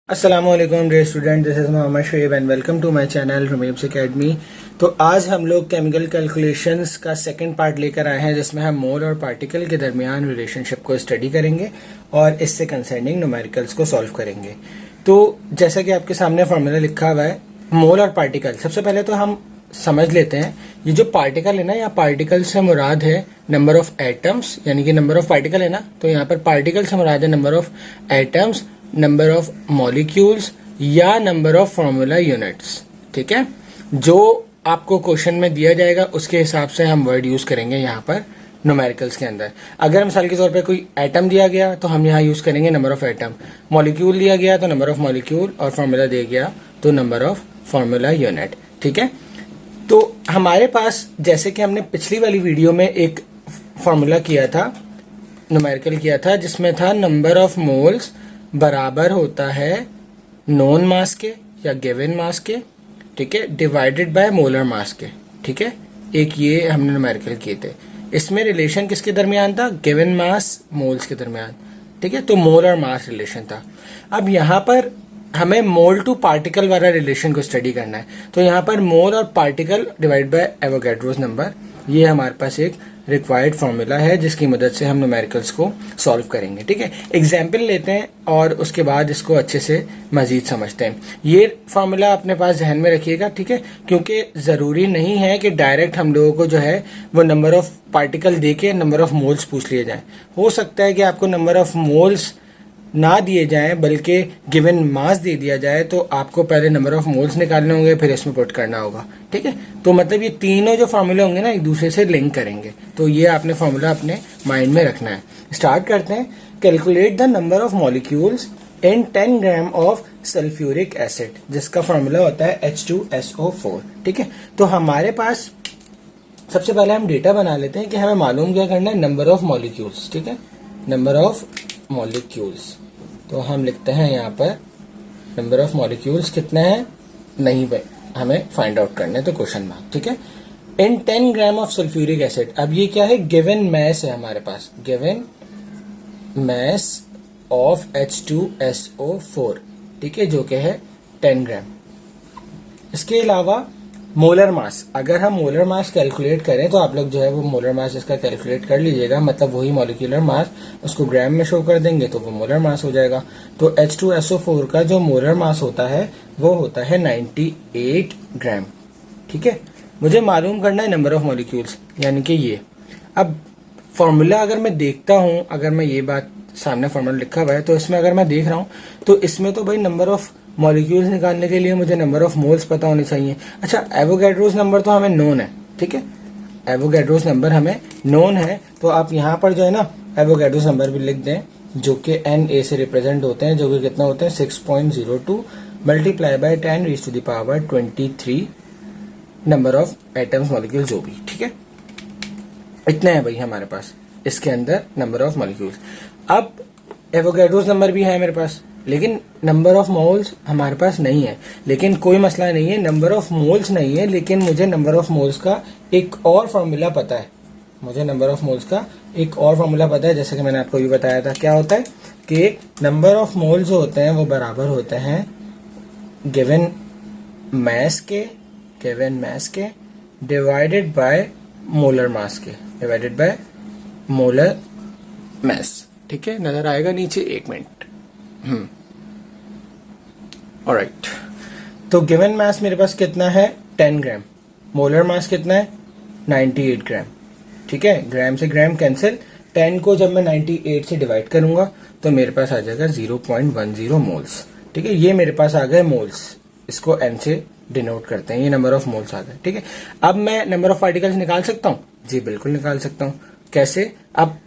अस्सलामुअलैकुम dear student, this is Mohammad Shoaib and welcome to my channel रुमेब्स academy. तो आज हम लोग केमिकल कैलकुलेशंस का सेकंड पार्ट लेकर आए हैं, जिसमें हम मोल और पार्टिकल के दरमियान रिलेशनशिप को स्टडी करेंगे और इससे कंसर्निंग न्यूमेरिकल्स को सॉल्व करेंगे। तो जैसा कि आपके सामने फॉर्मूला लिखा हुआ है मोल और पार्टिकल, सबसे पहले तो हम समझ लेते हैं ये जो पार्टिकल है ना, या पार्टिकल से मुराद है नंबर ऑफ एटम्स, यानी कि नंबर ऑफ पार्टिकल है ना, तो यहाँ पर पार्टिकल से मुराद है number of atoms, number of molecules या नंबर ऑफ फॉर्मूला यूनिट्स। ठीक है, जो आपको क्वेश्चन में दिया जाएगा उसके हिसाब से हम वर्ड यूज करेंगे यहाँ पर न्यूमेरिकल्स के अंदर। अगर मिसाल के तौर पे कोई एटम दिया गया तो हम यहाँ यूज करेंगे नंबर ऑफ एटम, मॉलिक्यूल दिया गया तो नंबर ऑफ मॉलिक्यूल, और फॉर्मूला दिया गया तो नंबर ऑफ फॉर्मूला यूनिट। ठीक है, तो हमारे पास जैसे कि हमने पिछली वाली वीडियो में एक फॉर्मूला किया था, न्यूमेरिकल किया था, जिसमें था नंबर ऑफ मोल्स बराबर होता है नोन मास के या गिवन मास के, ठीक है, डिवाइडेड बाय मोलर मास के। ठीक है, एक ये हमने न्यूमेरिकल किए थे। इसमें रिलेशन किसके दरमियान था? गिवन मास मोल्स के दरमियान। ठीक है, तो मोलर मास रिलेशन था। अब यहाँ पर हमें मोल टू पार्टिकल वाला रिलेशन को स्टडी करना है, तो यहाँ पर मोल और particle divide by Avogadro's number, ये हमारे पास एक रिक्वायर्ड फॉर्मूला है जिसकी मदद से हम न्यूमेरिकल्स को सॉल्व करेंगे। ठीक है, एग्जाम्पल लेते हैं और उसके बाद इसको अच्छे से मजीद समझते हैं। ये फॉर्मूला अपने पास जहन में रखिएगा, ठीक है, क्योंकि जरूरी नहीं है कि डायरेक्ट हम लोगों को जो है वो नंबर ऑफ पार्टिकल दे के नंबर ऑफ मोल्स पूछ लिए जाए। हो सकता है कि आपको नंबर ऑफ मोल्स ना दिए जाएं बल्कि गिवन मास दे दिया जाए, तो आपको पहले नंबर ऑफ मोल्स निकालने होंगे, फिर इसमें पुट करना होगा। ठीक है, तो मतलब ये तीनों जो फॉर्मूले होंगे ना एक दूसरे से लिंक करेंगे, तो ये आपने फॉर्मूला अपने माइंड में रखना है। स्टार्ट करते हैं। Calculate the number of molecules in 10 gram of sulphuric acid, जिसका फॉर्मूला होता है H2SO4। ठीक है, तो हमारे पास सबसे पहले हम डेटा बना लेते हैं कि हमें मालूम क्या करना है, नंबर ऑफ मॉलिक्यूल्स। ठीक है, नंबर ऑफ मॉलिक्यूल्स, तो हम लिखते हैं यहाँ पर नंबर ऑफ मॉलिक्यूल्स कितना है, नहीं भाई हमें फाइंड आउट करना है, तो क्वेश्चन मार्क। ठीक है, इन 10 ग्राम ऑफ सल्फ्यूरिक एसिड, अब ये क्या है, गिवन मैस है हमारे पास, गिवन मैस ऑफ H2SO4। ठीक है, जो कि है 10 ग्राम। इसके अलावा मोलर मास, अगर हम मोलर मास कैलकुलेट करें तो आप लोग जो है वो मोलर मास इसका कैलकुलेट कर लीजिएगा, मतलब वही मॉलिक्यूलर मास उसको ग्राम में शो कर देंगे तो वो मोलर मास हो जाएगा। तो H2SO4 का जो मोलर मास होता है वो होता है 98 ग्राम। ठीक है, मुझे मालूम करना है नंबर ऑफ मॉलिक्यूल्स, यानी कि ये। अब फॉर्मूला अगर मैं देखता हूं, अगर मैं ये बात सामने फॉर्मूला लिखा हुआ है तो इसमें अगर मैं देख रहा हूं तो इसमें तो भाई नंबर ऑफ मॉलिक्यूल्स निकालने के लिए मुझे नंबर ऑफ मोल्स पता होने चाहिए। अच्छा, एवोगैड्रोस नंबर तो हमें नोन है। ठीक है, एवोगैड्रोस नंबर हमें नोन है, तो आप यहाँ पर जो है ना एवोगैड्रोस नंबर भी लिख दें, जो कि Na से रिप्रेजेंट होते हैं, जो कि कितना होते हैं 6.02 multiply bye 10⁻23 number of atoms molecule जो भी। ठीक है, इतना है भाई हमारे पास इसके अंदर नंबर ऑफ मॉलिक्यूल्स। अब एवोगैड्रोस नंबर भी है मेरे पास, लेकिन नंबर ऑफ मोल्स हमारे पास नहीं है। लेकिन कोई मसला नहीं है, नंबर ऑफ मोल्स नहीं है, लेकिन मुझे नंबर ऑफ मोल्स का एक और फॉर्मूला पता है। मुझे नंबर ऑफ मोल्स का एक और फॉर्मूला पता है, जैसे कि मैंने आपको भी बताया था। क्या होता है कि नंबर ऑफ मोल्स जो होते हैं वो बराबर होते हैं गिवन मैस के डिवाइडेड बाय मोलर मास के, डिवाइडेड बाय मोलर मास। ठीक है, नजर आएगा नीचे, एक मिनट। ऑलराइट, तो गिवन मास मेरे पास कितना है 10 ग्राम, मोलर मास कितना है 98 ग्राम। ठीक है, ग्राम से ग्राम कैंसिल, 10 को जब मैं 98 से डिवाइड करूंगा तो मेरे पास आ जाएगा 0.10 मोल्स। ठीक है, ये मेरे पास आ गए मोल्स, इसको n से डिनोट करते हैं, ये नंबर ऑफ मोल्स आ गए। ठीक है, अब मैं नंबर ऑफ पार्टिकल्स निकाल सकता हूँ? जी बिल्कुल निकाल सकता हूँ। कैसे? अब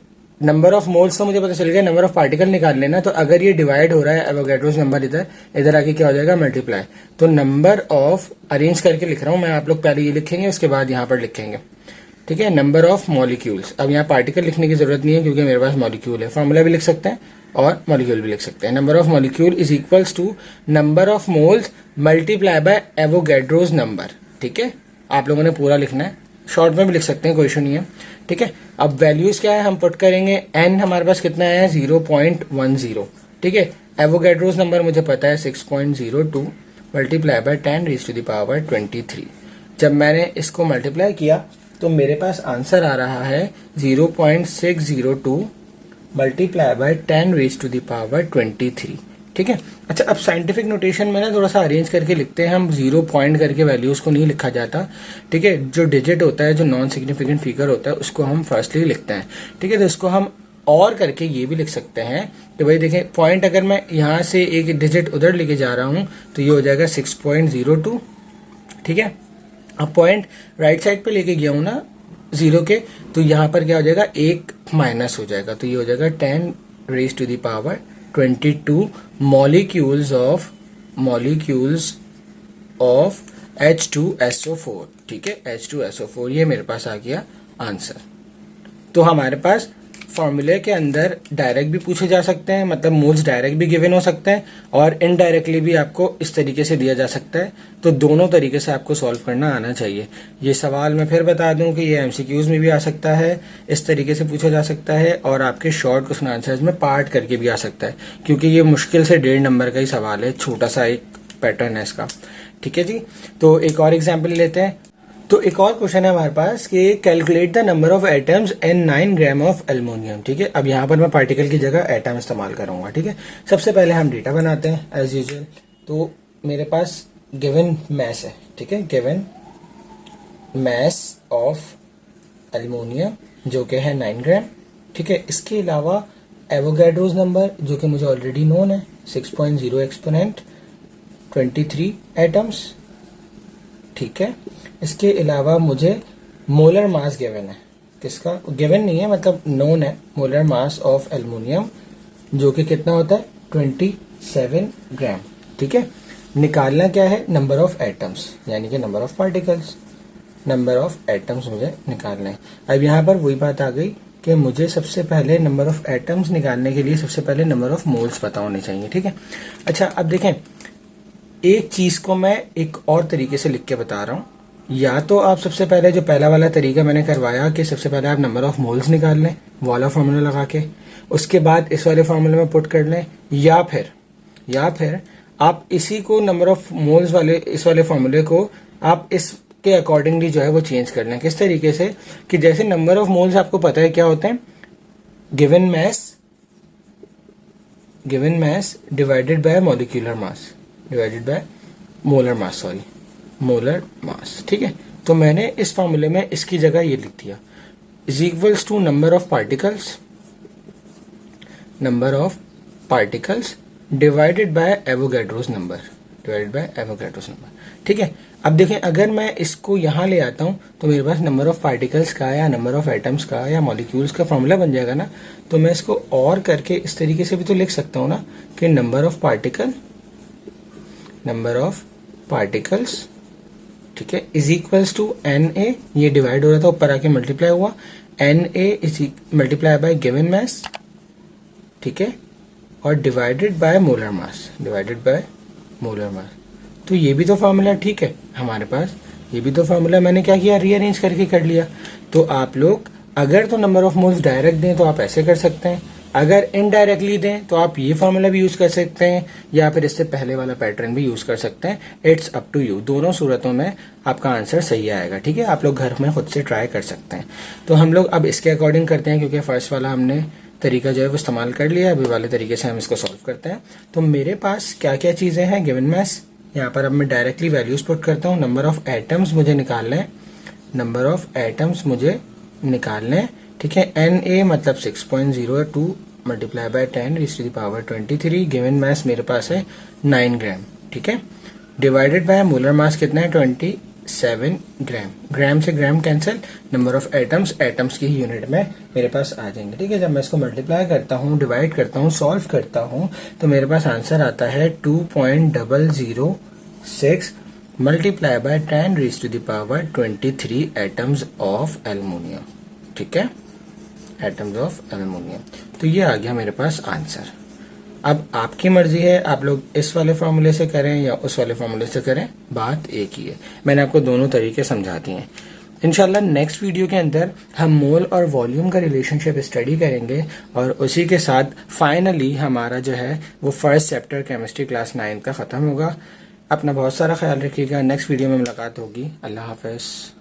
नंबर ऑफ मोल्स तो मुझे पता चल गया, नंबर ऑफ पार्टिकल निकाल लेना। तो अगर ये डिवाइड हो रहा है एवोगैड्रोस नंबर इधर आके क्या हो जाएगा, मल्टीप्लाई। तो नंबर ऑफ, अरेंज करके लिख रहा हूं मैं, आप लोग पहले ये लिखेंगे उसके बाद यहाँ पर लिखेंगे। ठीक है, नंबर ऑफ मॉलिक्यूल्स। अब यहाँ पार्टिकल लिखने की जरूरत नहीं है क्योंकि मेरे पास मॉलिक्यूल है, फॉर्मूला भी लिख सकते हैं और मॉलिक्यूल भी लिख सकते हैं। Number of molecule is equals to number of moles multiply by Avogadro's number. ठीक है, आप लोगों ने पूरा लिखना है, शॉर्ट में भी लिख सकते हैं, कोई इशू नहीं है। ठीक है, अब वैल्यूज क्या है हम पुट करेंगे, n हमारे पास कितना है 0.10। ठीक है। एवोगैड्रोस नंबर मुझे पता है 6.02 multiply by 10 raise to the power 23। जब मैंने इसको मल्टीप्लाई किया तो मेरे पास आंसर आ रहा है 0.602 multiply by 10 raise to the power 23। ठीक है। अच्छा, अब साइंटिफिक नोटेशन में ना थोड़ा सा अरेंज करके लिखते हैं हम, 0 पॉइंट करके वैल्यूज को नहीं लिखा जाता। ठीक है, जो डिजिट होता है, जो नॉन सिग्निफिकेंट फिगर होता है, उसको हम फर्स्टली लिखते हैं। ठीक है, तो इसको हम और करके ये भी लिख सकते हैं कि भाई देखें, पॉइंट अगर मैं यहाँ से एक डिजिट उधर लेके जा रहा हूँ तो ये हो जाएगा 6.02। ठीक है, अब पॉइंट राइट साइड पे लेके गया हूँ ना 0 के, तो यहाँ पर क्या हो जाएगा, एक माइनस हो जाएगा, तो ये हो जाएगा 10 raise to the power 22 molecules of H2SO4। ठीक है, H2SO4, ये मेरे पास आ गया आंसर। तो हमारे पास फॉर्मूले के अंदर डायरेक्ट भी पूछे जा सकते हैं, मतलब मोल्स डायरेक्ट भी गिवन हो सकते हैं, और इनडायरेक्टली भी आपको इस तरीके से दिया जा सकता है। तो दोनों तरीके से आपको सॉल्व करना आना चाहिए। ये सवाल मैं फिर बता दूं कि ये एमसीक्यूज में भी आ सकता है, इस तरीके से पूछा जा सकता है, और आपके शॉर्ट क्वेश्चन आंसर्स में पार्ट करके भी आ सकता है, क्योंकि ये मुश्किल से 1.5 नंबर का ही सवाल है, छोटा सा एक पैटर्न है इसका। ठीक है जी, तो एक और एग्जाम्पल लेते हैं। तो एक और क्वेश्चन है हमारे पास कि calculate the number of atoms in 9 gram of aluminium. ठीक है, अब यहाँ पर मैं पार्टिकल की जगह एटम इस्तेमाल करूंगा। ठीक है, सबसे पहले हम डेटा बनाते हैं एज यूजुअल। तो मेरे पास गिवन मैस है। ठीक है, गिवन मैस ऑफ एल्युमिनियम जो कि है 9 ग्राम। ठीक है, इसके अलावा एवोगैड्रोस नंबर जो कि मुझे ऑलरेडी नोन है 6.0 एक्सपोनेंट 23 एटम्स। ठीक है, इसके अलावा मुझे मोलर मास गिवन है, किसका गिवन नहीं है, मतलब नोन है, मोलर मास ऑफ एल्युमिनियम जो कि कितना होता है 27 ग्राम। ठीक है, निकालना क्या है, नंबर ऑफ एटम्स, यानी कि number of particles, number of atoms मुझे निकालना है। अब यहाँ पर वही बात आ गई कि मुझे सबसे पहले नंबर ऑफ एटम्स निकालने के लिए सबसे पहले नंबर ऑफ मोल्स पता होने चाहिए। ठीक है, अच्छा अब देखें, एक चीज को मैं एक और तरीके से लिख के बता रहा हूं। या तो आप सबसे पहले जो पहला वाला तरीका मैंने करवाया कि सबसे पहले आप नंबर ऑफ मोल्स निकाल लें वाला फॉर्मूला लगा के, उसके बाद इस वाले फॉर्मूले में पुट कर लें, या फिर आप इसी को नंबर ऑफ मोल्स वाले इस वाले फॉर्मूले को आप इसके अकॉर्डिंगली जो है वो चेंज कर लें। किस तरीके से कि जैसे नंबर ऑफ मोल्स आपको पता है क्या होते हैं, given mess divided by molecular mass divided by molar mass. ठीक है, तो मैंने इस फॉर्मूले में इसकी जगह ये लिख दिया is equals to number of particles divided by Avogadro's number. ठीक है, अब देखें, अगर मैं इसको यहां ले आता हूं तो मेरे पास नंबर ऑफ पार्टिकल्स का या नंबर ऑफ एटम्स का या मॉलिक्यूल्स का फॉर्मूला बन जाएगा ना। तो मैं इसको और करके इस तरीके से भी तो लिख सकता हूं ना कि नंबर ऑफ पार्टिकल्स, ठीक है, इज इक्वल्स टू Na, ये डिवाइड हो रहा था ऊपर आके मल्टीप्लाई हुआ, Na is multiply by given mass. ठीक है, और डिवाइडेड बाय मोलर मास। तो ये भी तो फॉर्मूला ठीक है हमारे पास, ये भी तो फॉर्मूला मैंने क्या किया, रीअरेंज करके कर लिया। तो आप लोग अगर तो नंबर ऑफ मोल्स डायरेक्ट दें तो आप ऐसे कर सकते हैं, अगर इनडायरेक्टली दें तो आप ये फॉर्मूला भी यूज कर सकते हैं, या फिर इससे पहले वाला पैटर्न भी यूज कर सकते हैं। इट्स अप टू यू, दोनों सूरतों में आपका आंसर सही आएगा। ठीक है, आप लोग घर में खुद से ट्राई कर सकते हैं। तो हम लोग अब इसके अकॉर्डिंग करते हैं, क्योंकि फर्स्ट वाला हमने तरीका जो है वो इस्तेमाल कर लिया, अभी वाले तरीके से हम इसको सॉल्व करते हैं। तो मेरे पास क्या क्या चीजें हैं, गिवन मैस, यहाँ पर अब मैं डायरेक्टली वैल्यूज पुट करता हूँ। नंबर ऑफ एटम्स मुझे निकालने हैं, ठीक है। Na मतलब 6.02 multiply by 10 raise to the power 23। Given mass मेरे पास है 9 ग्राम। ठीक है, डिवाइडेड बाय मोलर मास कितना है 27 ग्राम। ग्राम से gram cancel, number of atoms की यूनिट में मेरे पास आ जाएंगे। ठीक है, जब मैं इसको मल्टीप्लाई करता हूँ, डिवाइड करता हूँ, सॉल्व करता हूँ, तो मेरे पास आंसर आता है 2.006 multiply by 10 raise to the power 23 atoms of aluminium. ठीक है, एटम्स ऑफ एल्युमिनियम। तो ये आ गया मेरे पास आंसर। अब आपकी मर्जी है, आप लोग इस वाले फॉर्मूले से करें या उस वाले फॉर्मूले से करें, बात एक ही है। मैंने आपको दोनों तरीके समझा दिए हैं। इंशाल्लाह नेक्स्ट वीडियो के अंदर हम मोल और वॉल्यूम का रिलेशनशिप स्टडी करेंगे और उसी के साथ फाइनली हमारा जो है वो फर्स्ट चैप्टर केमिस्ट्री क्लास 9 का ख़त्म होगा। अपना बहुत सारा ख्याल रखिएगा। नेक्स्ट वीडियो में मुलाकात होगी। अल्लाह हाफ़िज़।